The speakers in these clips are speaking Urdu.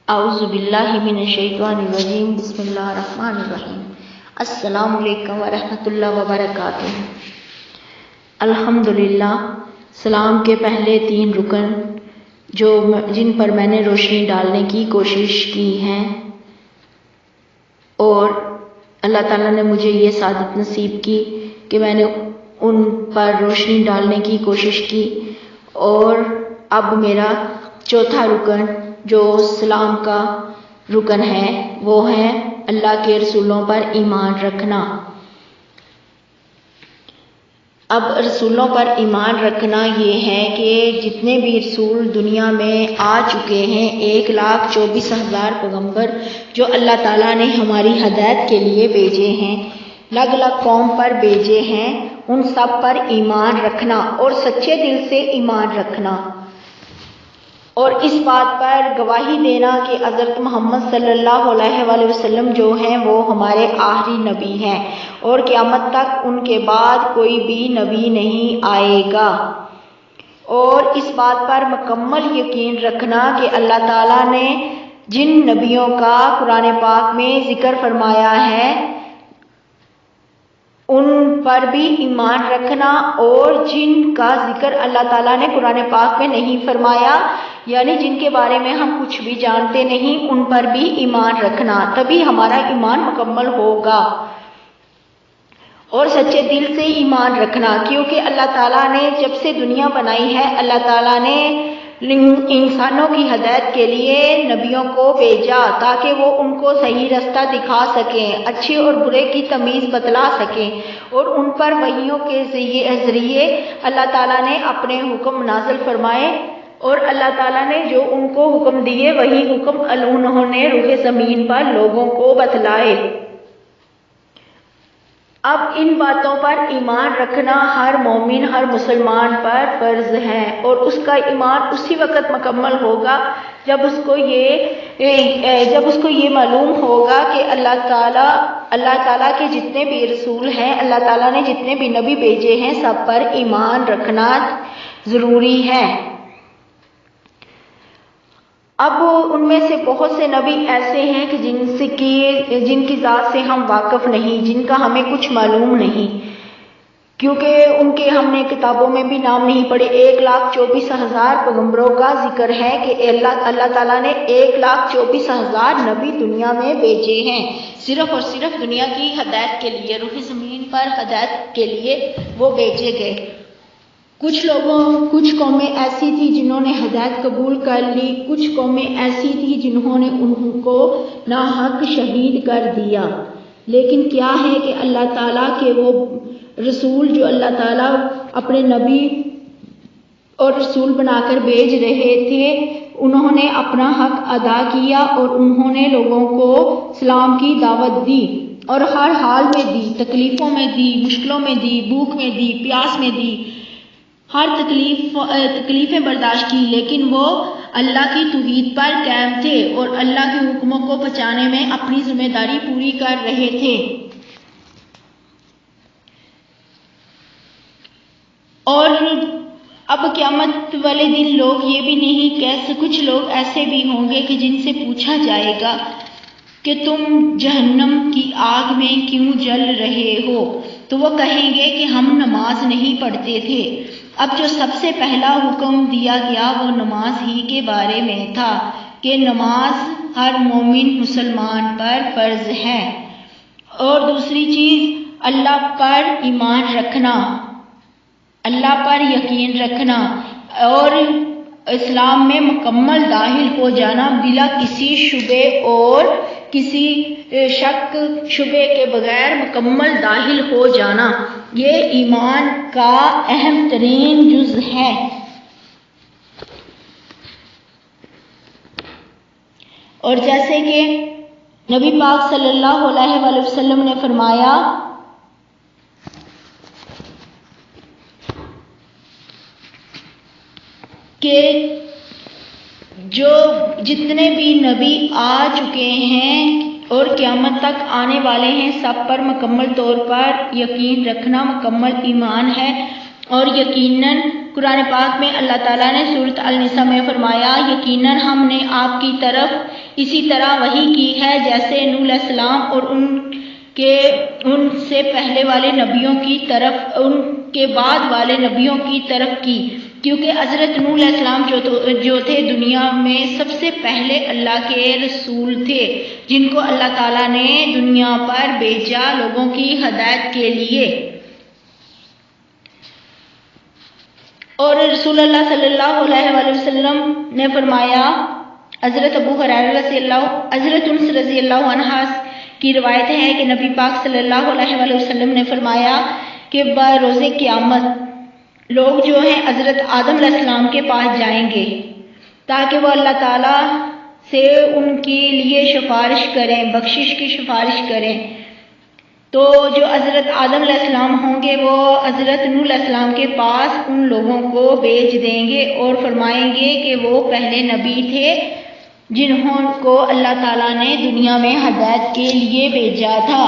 اعوذ باللہ من الشیطان الرجیم بسم اللہ الرحمن الرحیم السلام علیکم ورحمۃ اللہ وبرکاتہ۔ الحمدللہ، سلام کے پہلے 3 رکن جن پر میں نے روشنی ڈالنے کی کوشش کی ہے اور اللہ تعالیٰ نے مجھے یہ سعادت نصیب کی کہ میں نے ان پر روشنی ڈالنے کی کوشش کی، اور اب میرا چوتھا رکن جو اسلام کا رکن ہے وہ ہے اللہ کے رسولوں پر ایمان رکھنا۔ اب رسولوں پر ایمان رکھنا یہ ہے کہ جتنے بھی رسول دنیا میں آ چکے ہیں، 1,24,000 پیغمبر جو اللہ تعالیٰ نے ہماری ہدایت کے لیے بھیجے ہیں، الگ الگ قوم پر بھیجے ہیں، ان سب پر ایمان رکھنا اور سچے دل سے ایمان رکھنا، اور اس بات پر گواہی دینا کہ حضرت محمد صلی اللہ علیہ وآلہ وسلم جو ہیں وہ ہمارے آخری نبی ہیں اور قیامت تک ان کے بعد کوئی بھی نبی نہیں آئے گا، اور اس بات پر مکمل یقین رکھنا کہ اللہ تعالیٰ نے جن نبیوں کا قرآن پاک میں ذکر فرمایا ہے ان پر بھی ایمان رکھنا، اور جن کا ذکر اللہ تعالیٰ نے قرآن پاک میں نہیں فرمایا، یعنی جن کے بارے میں ہم کچھ بھی جانتے نہیں، ان پر بھی ایمان رکھنا، تبھی ہمارا ایمان مکمل ہوگا۔ اور سچے دل سے ایمان رکھنا، کیونکہ اللہ تعالیٰ نے جب سے دنیا بنائی ہے، اللہ تعالیٰ نے انسانوں کی ہدایت کے لیے نبیوں کو بھیجا تاکہ وہ ان کو صحیح رستہ دکھا سکیں، اچھے اور برے کی تمیز بتلا سکیں، اور ان پر وحیوں کے ذریعے اللہ تعالیٰ نے اپنے حکم نازل فرمائے، اور اللہ تعالیٰ نے جو ان کو حکم دیے وہی حکم انہوں نے روح زمین پر لوگوں کو بتلائے۔ اب ان باتوں پر ایمان رکھنا ہر مومن، ہر مسلمان پر فرض ہے، اور اس کا ایمان اسی وقت مکمل ہوگا جب اس کو یہ معلوم ہوگا کہ اللہ تعالیٰ کے جتنے بھی رسول ہیں، اللہ تعالیٰ نے جتنے بھی نبی بھیجے ہیں، سب پر ایمان رکھنا ضروری ہے۔ اب ان میں سے بہت سے نبی ایسے ہیں کہ جن کی ذات سے ہم واقف نہیں، جن کا ہمیں کچھ معلوم نہیں، کیونکہ ان کے ہم نے کتابوں میں بھی نام نہیں پڑھے۔ 1,24,000 پیغمبروں کا ذکر ہے کہ اللہ تعالیٰ نے 1,24,000 نبی دنیا میں بھیجے ہیں، صرف اور صرف دنیا کی ہدایت کے لیے، روح زمین پر ہدایت کے لیے وہ بھیجے گئے۔ کچھ قومیں ایسی تھی جنہوں نے ہدایت قبول کر لی، کچھ قومیں ایسی تھی جنہوں نے ان کو ناحق شہید کر دیا، لیکن کیا ہے کہ اللہ تعالیٰ کے وہ رسول جو اللہ تعالیٰ اپنے نبی اور رسول بنا کر بھیج رہے تھے، انہوں نے اپنا حق ادا کیا اور انہوں نے لوگوں کو اسلام کی دعوت دی، اور ہر حال میں دی، تکلیفوں میں دی، مشکلوں میں دی، بھوک میں دی، پیاس میں دی، ہر تکلیفیں برداشت کی، لیکن وہ اللہ کی توحید پر قائم تھے اور اللہ کے حکموں کو پہنچانے میں اپنی ذمہ داری پوری کر رہے تھے۔ اور اب قیامت والے دن لوگ یہ بھی نہیں کہہ، کچھ لوگ ایسے بھی ہوں گے کہ جن سے پوچھا جائے گا کہ تم جہنم کی آگ میں کیوں جل رہے ہو، تو وہ کہیں گے کہ ہم نماز نہیں پڑھتے تھے۔ اب جو سب سے پہلا حکم دیا گیا وہ نماز ہی کے بارے میں تھا کہ نماز ہر مومن مسلمان پر فرض ہے، اور دوسری چیز اللہ پر ایمان رکھنا، اللہ پر یقین رکھنا، اور اسلام میں مکمل داخل ہو جانا بلا کسی شبے اور کسی شک شبے کے بغیر مکمل داخل ہو جانا، یہ ایمان کا اہم ترین جز ہے۔ اور جیسے کہ نبی پاک صلی اللہ علیہ وآلہ وسلم نے فرمایا کہ جو جتنے بھی نبی آ چکے ہیں اور قیامت تک آنے والے ہیں، سب پر مکمل طور پر یقین رکھنا مکمل ایمان ہے، اور یقیناً قرآن پاک میں اللہ تعالیٰ نے سورۃ النساء میں فرمایا، یقیناً ہم نے آپ کی طرف اسی طرح وحی کی ہے جیسے نوح علیہ السلام اور ان سے پہلے والے نبیوں کی طرف، ان کے بعد والے نبیوں کی طرف کی، کیونکہ حضرت نوح علیہ السلام جو تھے دنیا میں سب سے پہلے اللہ کے رسول تھے جن کو اللہ تعالیٰ نے دنیا پر بھیجا لوگوں کی ہدایت کے لیے۔ اور رسول اللہ صلی اللہ علیہ وآلہ وسلم نے فرمایا، حضرت ابو ہریرہ حضرت انس رضی اللہ عنہ کی روایت ہے کہ نبی پاک صلی اللہ علیہ وآلہ وسلم نے فرمایا کہ بروز قیامت لوگ جو ہیں حضرت آدم علیہ السلام کے پاس جائیں گے تاکہ وہ اللہ تعالیٰ سے ان کے لیے سفارش کریں، بخشش کی سفارش کریں۔ تو جو حضرت آدم علیہ السلام ہوں گے وہ حضرت نوح علیہ السلام کے پاس ان لوگوں کو بھیج دیں گے اور فرمائیں گے کہ وہ پہلے نبی تھے جنہوں کو اللہ تعالیٰ نے دنیا میں ہدایت کے لیے بھیجا تھا۔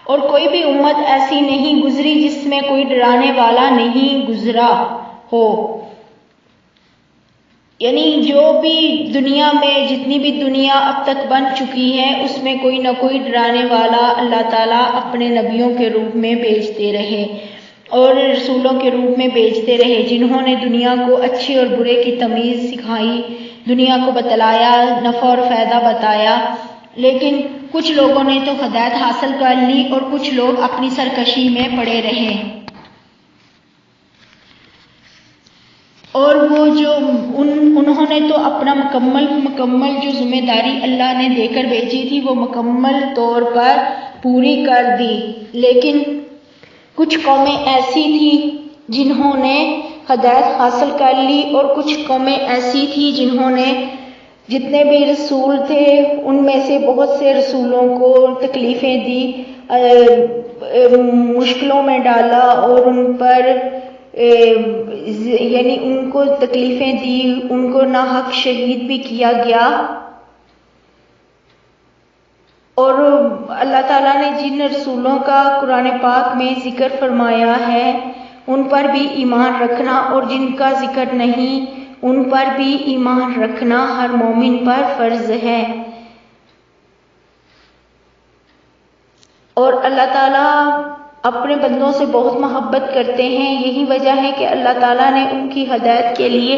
اور کوئی بھی امت ایسی نہیں گزری جس میں کوئی ڈرانے والا نہیں گزرا ہو، یعنی جو بھی دنیا میں جتنی بھی دنیا اب تک بن چکی ہے اس میں کوئی نہ کوئی ڈرانے والا اللہ تعالیٰ اپنے نبیوں کے روپ میں بھیجتے رہے اور رسولوں کے روپ میں بھیجتے رہے جنہوں نے دنیا کو اچھے اور برے کی تمیز سکھائی، دنیا کو بتلایا، نفع اور فائدہ بتایا۔ لیکن کچھ لوگوں نے تو ہدایت حاصل کر لی اور کچھ لوگ اپنی سرکشی میں پڑے رہے، اور وہ جو انہوں نے تو اپنا مکمل جو ذمہ داری اللہ نے دے کر بھیجی تھی وہ مکمل طور پر پوری کر دی، لیکن کچھ قومیں ایسی تھیں جنہوں نے ہدایت حاصل کر لی اور کچھ قومیں ایسی تھیں جنہوں نے جتنے بھی رسول تھے ان میں سے بہت سے رسولوں کو تکلیفیں دی، مشکلوں میں ڈالا اور ان پر یعنی ان کو تکلیفیں دی، ان کو ناحق شہید بھی کیا گیا۔ اور اللہ تعالیٰ نے جن رسولوں کا قرآن پاک میں ذکر فرمایا ہے ان پر بھی ایمان رکھنا اور جن کا ذکر نہیں ان پر بھی ایمان رکھنا ہر مومن پر فرض ہے۔ اور اللہ تعالیٰ اپنے بندوں سے بہت محبت کرتے ہیں، یہی وجہ ہے کہ اللہ تعالیٰ نے ان کی ہدایت کے لیے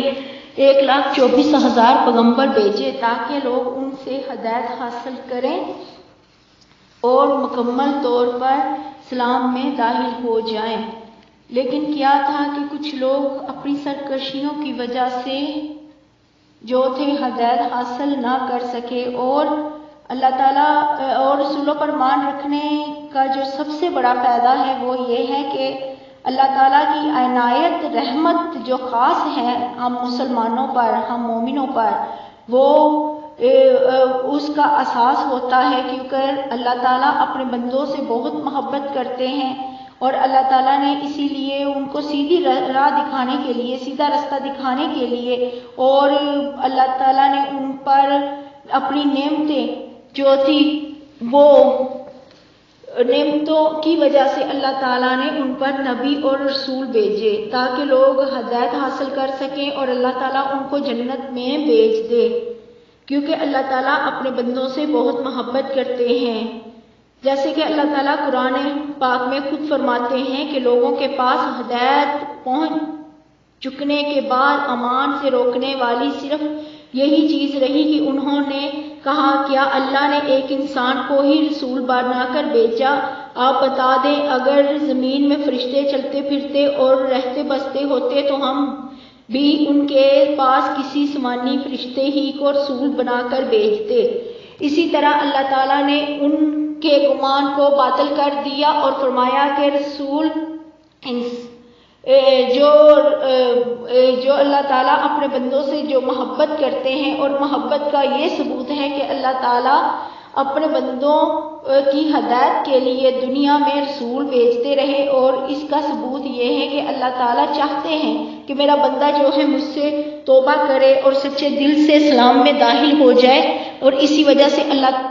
1,24,000 پیغمبر بھیجے تاکہ لوگ ان سے ہدایت حاصل کریں اور مکمل طور پر اسلام میں داخل ہو جائیں۔ لیکن کیا تھا کہ کچھ لوگ اپنی سرکشیوں کی وجہ سے جو تھے ہدایت حاصل نہ کر سکے، اور اللہ تعالیٰ اور رسولوں پر مان رکھنے کا جو سب سے بڑا فائدہ ہے وہ یہ ہے کہ اللہ تعالیٰ کی عنایت رحمت جو خاص ہے ہم مسلمانوں پر، ہم مومنوں پر، وہ اس کا احساس ہوتا ہے کیونکہ اللہ تعالیٰ اپنے بندوں سے بہت محبت کرتے ہیں اور اللہ تعالیٰ نے اسی لیے ان کو سیدھی راہ دکھانے کے لیے، سیدھا رستہ دکھانے کے لیے، اور اللہ تعالیٰ نے ان پر اپنی نعمتیں جو تھی وہ نعمتوں کی وجہ سے اللہ تعالیٰ نے ان پر نبی اور رسول بھیجے تاکہ لوگ ہدایت حاصل کر سکیں اور اللہ تعالیٰ ان کو جنت میں بھیج دے، کیونکہ اللہ تعالیٰ اپنے بندوں سے بہت محبت کرتے ہیں۔ جیسے کہ اللہ تعالیٰ قرآن پاک میں خود فرماتے ہیں کہ لوگوں کے پاس ہدایت پہنچ چکنے کے بعد امان سے روکنے والی صرف یہی چیز رہی کہ انہوں نے کہا کیا اللہ نے ایک انسان کو ہی رسول بنا کر بھیجا؟ آپ بتا دیں اگر زمین میں فرشتے چلتے پھرتے اور رہتے بستے ہوتے تو ہم بھی ان کے پاس کسی سمانی فرشتے ہی کو رسول بنا کر بھیجتے۔ اسی طرح اللہ تعالیٰ نے ان کے گمان کو باطل کر دیا اور فرمایا کہ رسول جو اللہ تعالیٰ اپنے بندوں سے جو محبت کرتے ہیں، اور محبت کا یہ ثبوت ہے کہ اللہ تعالیٰ اپنے بندوں کی ہدایت کے لیے دنیا میں رسول بھیجتے رہے، اور اس کا ثبوت یہ ہے کہ اللہ تعالیٰ چاہتے ہیں کہ میرا بندہ جو ہے مجھ سے توبہ کرے اور سچے دل سے اسلام میں داخل ہو جائے، اور اسی وجہ سے اللہ